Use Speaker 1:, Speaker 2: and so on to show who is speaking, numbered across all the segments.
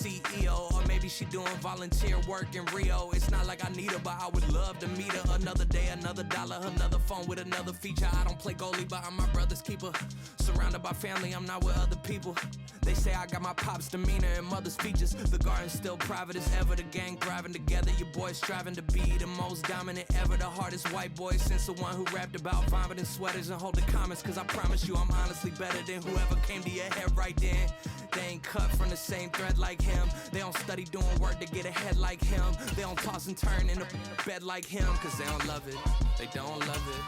Speaker 1: CEO, or maybe she doing volunteer work in Rio. It's not like I need her, but I would love to meet her. Another day, another dollar, another phone with another feature. I don't play goalie, but I'm my brother's keeper. Surrounded by family, I'm not with other people. They say I got my pop's demeanor and mother's features. The garden's still private as ever, the gang thriving together. Your boys striving to be the most dominant ever. The hardest white boy since the one who rapped about vomiting sweaters and holding comments. Cause I promise you I'm honestly better than whoever came to your head right then. They ain't cut from the same thread like him. They don't study doing work to get ahead like him. They don't toss and turn in the bed like him. Cause they don't love it, they don't love it.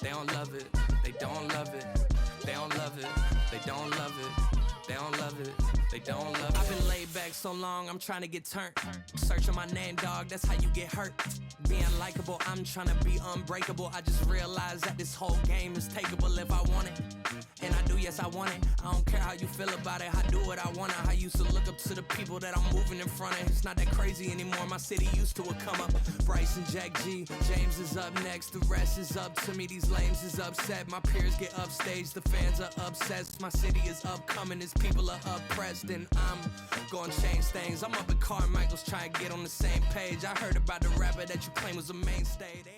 Speaker 1: They don't love it, they don't love it. They don't love it, they don't love it. They don't love it, they don't love it. I've been laid back so long, I'm trying to get turned. Searching my name, dog, that's how you get hurt. Being likable, I'm trying to be unbreakable. I just realized that this whole game is takeable if I want it. And I do, yes, I want it. I don't care how you feel about it, I do what I want. I used to look up to the people that I'm moving in front of. It's not that crazy anymore, my city used to it come up. Bryce and Jack G, James is up next. The rest is up to me, these lames is upset. My peers get upstaged, the fans are obsessed. My city is upcoming, it's people are oppressed, and I'm gonna change things. I'm up at Carmichael's trying to get on the same page. I heard about the rapper that you claim was a mainstay. They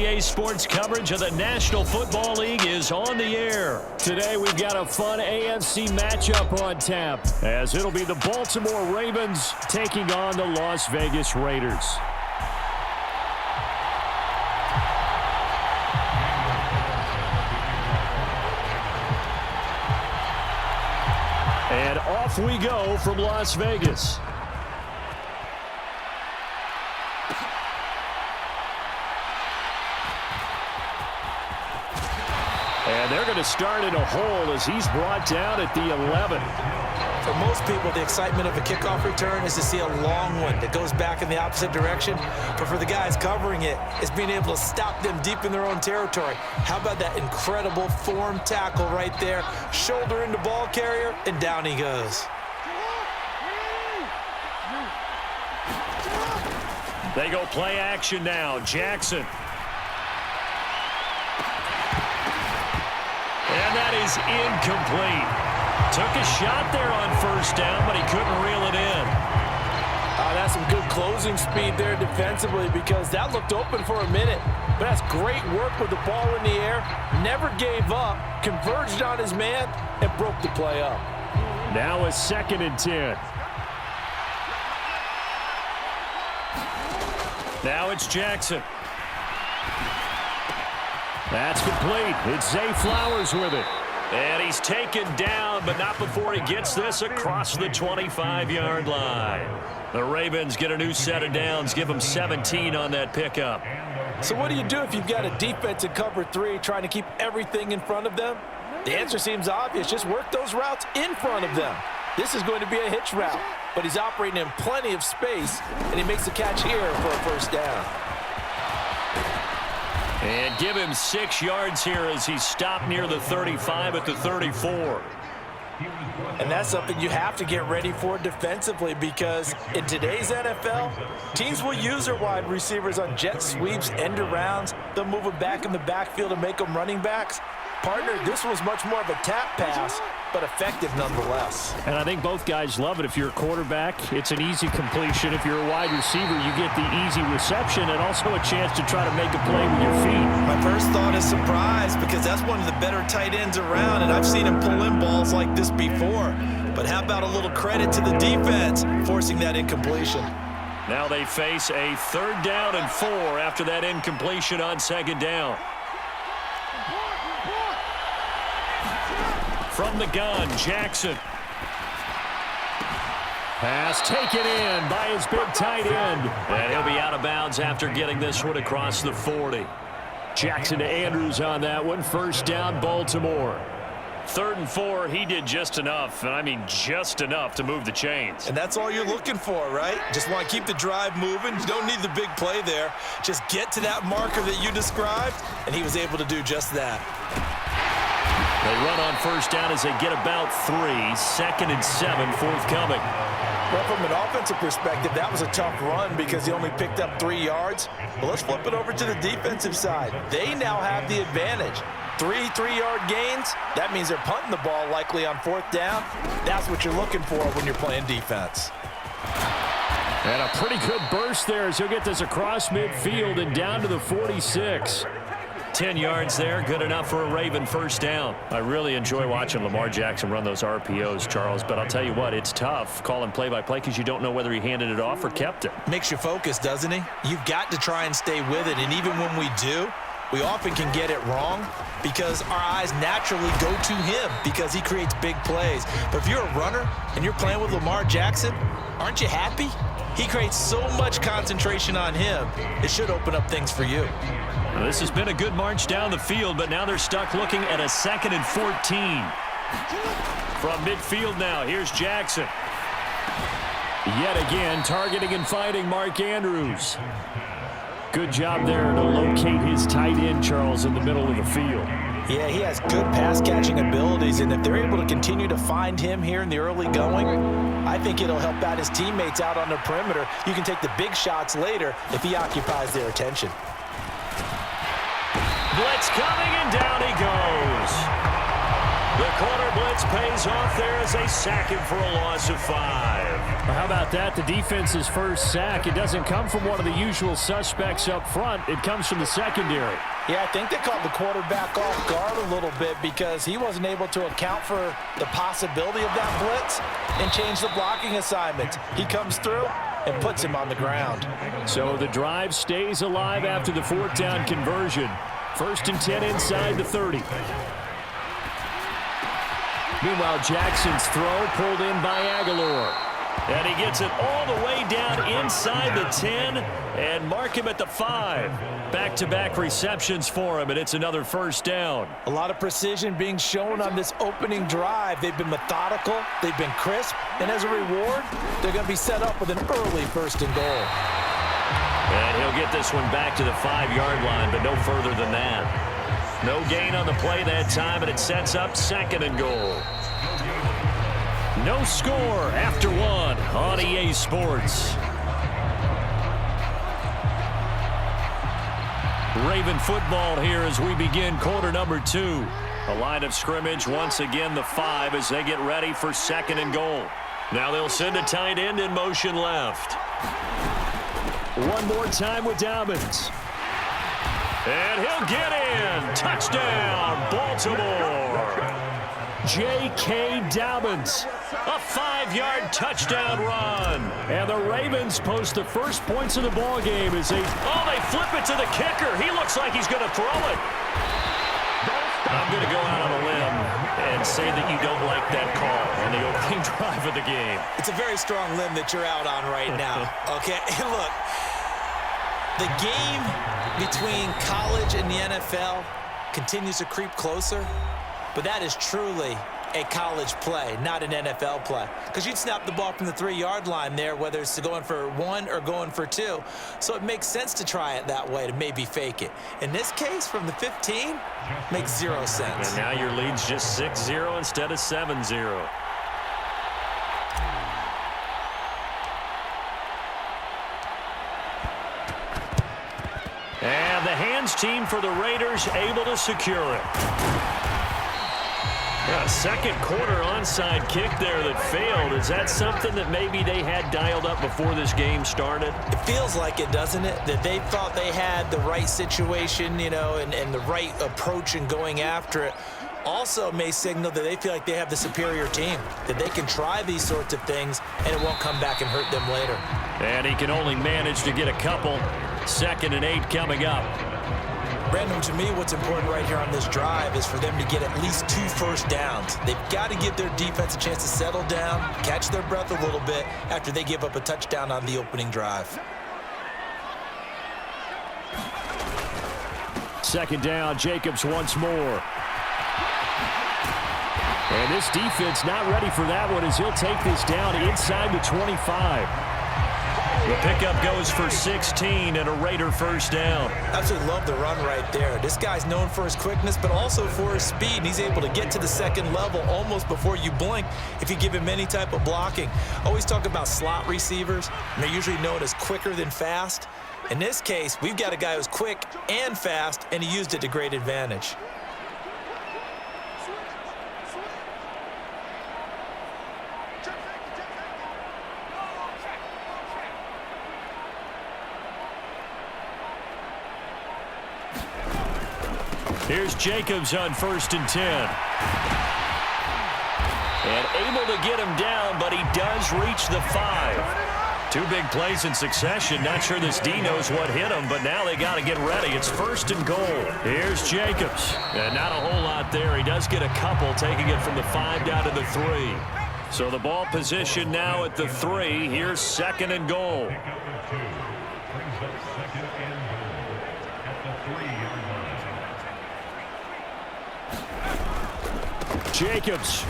Speaker 1: had
Speaker 2: EA Sports coverage of the National Football League is on the air. Today we've got a fun AFC matchup on tap, as it'll be the Baltimore Ravens taking on the Las Vegas Raiders. And off we go from Las Vegas. And they're going to start in a hole as he's brought down at the 11.
Speaker 3: For most people, the excitement of a kickoff return is to see a long one that goes back in the opposite direction. But for the guys covering it, it's being able to stop them deep in their own territory. How about that incredible form tackle right there? Shoulder into ball carrier, and down he goes.
Speaker 2: They go play action now. Jackson. And that is incomplete. Took a shot there on first down, but he couldn't reel it in.
Speaker 3: That's some good closing speed there defensively, because that looked open for a minute. But that's great work with the ball in the air. Never gave up, converged on his man, and broke the play up.
Speaker 2: Now a 2nd and 10. Now it's Jackson. That's complete. It's Zay Flowers with it. And he's taken down, but not before he gets this across the 25-yard line. The Ravens get a new set of downs, give them 17 on that pickup.
Speaker 3: So what do you do if you've got a defense in cover 3 trying to keep everything in front of them? The answer seems obvious. Just work those routes in front of them. This is going to be a hitch route, but he's operating in plenty of space, and he makes the catch here for a first down.
Speaker 2: And give him 6 yards here as he's stopped near the 35 at the 34.
Speaker 3: And that's something you have to get ready for defensively, because in today's NFL, teams will use their wide receivers on jet sweeps, end arounds. They'll move them back in the backfield and make them running backs. Partner, this was much more of a tap pass, but effective nonetheless.
Speaker 2: And I think both guys love it. If you're a quarterback, it's an easy completion. If you're a wide receiver, you get the easy reception and also a chance to try to make a play with your feet.
Speaker 3: My first thought is surprise, because that's one of the better tight ends around, and I've seen him pull in balls like this before. But how about a little credit to the defense forcing that incompletion?
Speaker 2: Now they face a 3rd down and 4 after that incompletion on 2nd down. From the gun, Jackson. Pass taken in by his big tight end. And he'll be out of bounds after getting this one across the 40. Jackson to Andrews on that one. First down, Baltimore. 3rd and 4, he did just enough, and I mean just enough to move the chains.
Speaker 3: And that's all you're looking for, right? Just want to keep the drive moving. You don't need the big play there. Just get to that marker that you described, and he was able to do just that.
Speaker 2: They run on first down as they get about 3. 2nd and 7 forthcoming.
Speaker 3: Well, from an offensive perspective, that was a tough run because he only picked up 3 yards. But let's flip it over to the defensive side. They now have the advantage. 3-3-yard gains, that means they're punting the ball likely on 4th down. That's what you're looking for when you're playing defense.
Speaker 2: And a pretty good burst there as he'll get this across midfield and down to the 46. 10 yards there, good enough for a Raven first down. I really enjoy watching Lamar Jackson run those RPOs, Charles, but I'll tell you what, it's tough calling play-by-play because you don't know whether he handed it off or kept it.
Speaker 3: Makes you focus, doesn't he? You've got to try and stay with it, and even when we do, we often can get it wrong because our eyes naturally go to him because he creates big plays. But if you're a runner and you're playing with Lamar Jackson, aren't you happy? He creates so much concentration on him, it should open up things for you.
Speaker 2: Well, this has been a good march down the field, but now they're stuck looking at a 2nd and 14. From midfield now, here's Jackson. Yet again, targeting and fighting Mark Andrews. Good job there to locate his tight end, Charles, in the middle of the field.
Speaker 3: Yeah, he has good pass-catching abilities, and if they're able to continue to find him here in the early going, I think it'll help out his teammates out on the perimeter. You can take the big shots later if he occupies their attention.
Speaker 2: Blitz coming, and down he goes. The corner blitz pays off there as they sack him for a loss of 5. Well, how about that? The defense's first sack. It doesn't come from one of the usual suspects up front. It comes from the secondary.
Speaker 3: Yeah, I think they caught the quarterback off guard a little bit because he wasn't able to account for the possibility of that blitz and change the blocking assignment. He comes through and puts him on the ground.
Speaker 2: So the drive stays alive after the 4th down conversion. 1st and 10 inside the 30. Meanwhile, Jackson's throw pulled in by Aguilar. And he gets it all the way down inside the 10 and mark him at the 5. Back-to-back receptions for him, and it's another first down.
Speaker 3: A lot of precision being shown on this opening drive. They've been methodical, they've been crisp, and as a reward, they're going to be set up with an early 1st and goal.
Speaker 2: And he'll get this one back to the 5-yard line, but no further than that. No gain on the play that time, and it sets up 2nd and goal. No score after 1 on EA Sports. Raven football here as we begin quarter number 2. A line of scrimmage, once again the 5 as they get ready for 2nd and goal. Now they'll send a tight end in motion left. One more time with Dobbins. And he'll get in. Touchdown, Baltimore. J.K. Dobbins. A 5-yard touchdown run. And the Ravens post the first points of the ball game as they flip it to the kicker. He looks like he's going to throw it. I'm going to go out on a limb and say that you don't like that call on the opening drive of the game.
Speaker 3: It's a very strong limb that you're out on right now. Okay, look, the game between college and the NFL continues to creep closer, but that is truly a college play, not an NFL play. Because you'd snap the ball from the 3-yard line there, whether it's going for 1 or going for 2. So it makes sense to try it that way, to maybe fake it. In this case, from the 15, makes 0 sense.
Speaker 2: And now your lead's just 6-0 instead of 7-0. And the hands team for the Raiders able to secure it. Yeah, second quarter onside kick there that failed. Is that something that maybe they had dialed up before this game started?
Speaker 3: It feels like it, doesn't it? That they thought they had the right situation, you know, and the right approach in going after it. Also may signal that they feel like they have the superior team, that they can try these sorts of things and it won't come back and hurt them later.
Speaker 2: And he can only manage to get a couple. 2nd and 8 coming up.
Speaker 3: Brandon, to me, what's important right here on this drive is for them to get at least 2 first downs. They've got to give their defense a chance to settle down, catch their breath a little bit after they give up a touchdown on the opening drive.
Speaker 2: 2nd down, Jacobs once more. And this defense not ready for that one as he'll take this down inside the 25. The pickup goes for 16 and a Raider first down.
Speaker 3: Absolutely love the run right there. This guy's known for his quickness, but also for his speed. And he's able to get to the 2nd level almost before you blink if you give him any type of blocking. Always talk about slot receivers, and they're usually known as quicker than fast. In this case, we've got a guy who's quick and fast, and he used it to great advantage.
Speaker 2: Here's Jacobs on 1st and 10. And able to get him down, but he does reach the 5. 2 big plays in succession. Not sure this D knows what hit him, but now they got to get ready. It's 1st and goal. Here's Jacobs. And not a whole lot there. He does get a couple, taking it from the 5 down to the 3. So the ball position now at the 3. Here's 2nd and goal. Jacobs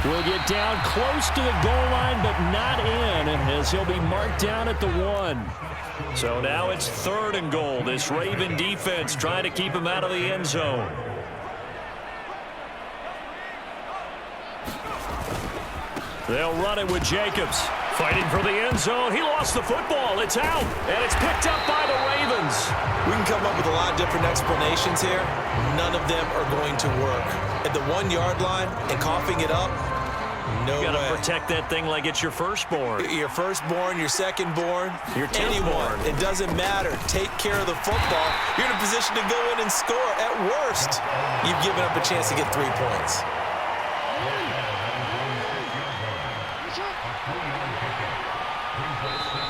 Speaker 2: will get down close to the goal line, but not in, as he'll be marked down at the 1. So now it's 3rd and goal. This Raven defense trying to keep him out of the end zone. They'll run it with Jacobs. Fighting for the end zone. He lost the football. It's out, and it's picked up by the Ravens.
Speaker 3: We can come up with a lot of different explanations here. None of them are going to work. At the 1-yard line and coughing it up, no way.
Speaker 2: You got to protect that thing like it's your firstborn.
Speaker 3: Your firstborn, your secondborn,
Speaker 2: your
Speaker 3: anyone. It doesn't matter. Take care of the football. You're in a position to go in and score. At worst, you've given up a chance to get 3 points.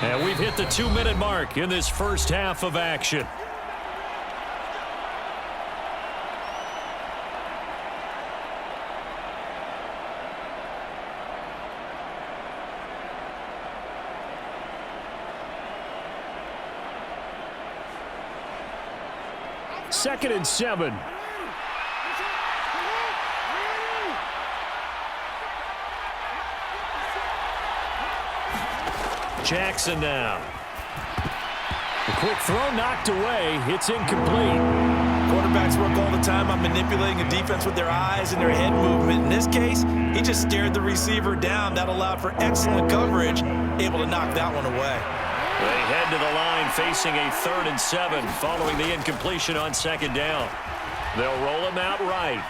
Speaker 2: And we've hit the 2-minute mark in this first half of action. Second and 7. Jackson now. The quick throw knocked away. It's incomplete.
Speaker 3: Quarterbacks work all the time on manipulating a defense with their eyes and their head movement. In this case, he just stared the receiver down. That allowed for excellent coverage, able to knock that one away.
Speaker 2: They head to the line facing a 3rd and 7 following the incompletion on 2nd down. They'll roll him out right.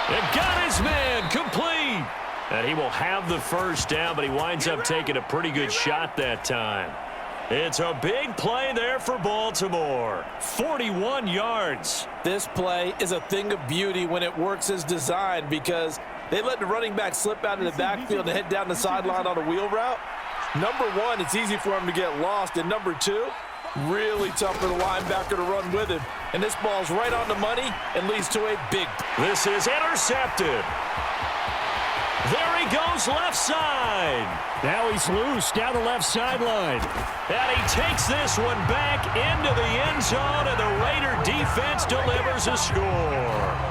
Speaker 2: It got his man complete. And he will have the 1st down, but he winds up taking a pretty good shot that time. It's a big play there for Baltimore. 41 yards.
Speaker 3: This play is a thing of beauty when it works as designed because they let the running back slip out of the backfield and head down the sideline on a wheel route. Number 1, it's easy for him to get lost. And number 2, really tough for the linebacker to run with him. And this ball's right on the money and leads to a big.
Speaker 2: This is intercepted. There he goes left side. Now he's loose down the left sideline. And he takes this one back into the end zone, and the Raider defense delivers a score.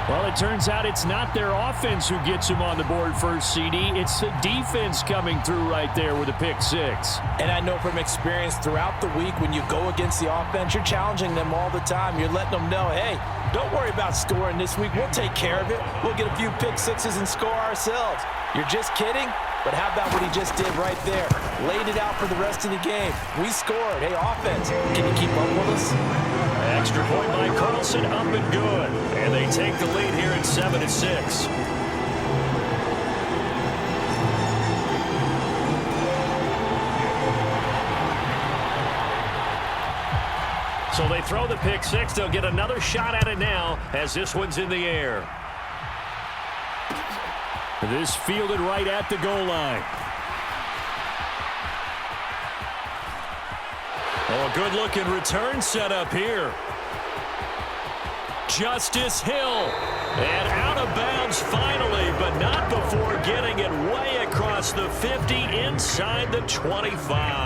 Speaker 2: Well, it turns out it's not their offense who gets him on the board first, CD. It's the defense coming through right there with a pick 6.
Speaker 3: And I know from experience throughout the week when you go against the offense, you're challenging them all the time. You're letting them know, hey, don't worry about scoring this week. We'll take care of it. We'll get a few pick 6s and score ourselves. You're just kidding? But how about what he just did right there? Laid it out for the rest of the game. We scored. Hey, offense, can you keep up with us?
Speaker 2: Extra point by Carlson, up and good. And they take the lead here at 7-6. So they throw the pick 6. They'll get another shot at it now as this one's in the air. This fielded right at the goal line. Oh, a good-looking return set up here. Justice Hill. And out of bounds finally, but not before getting it way across the 50 inside the 25.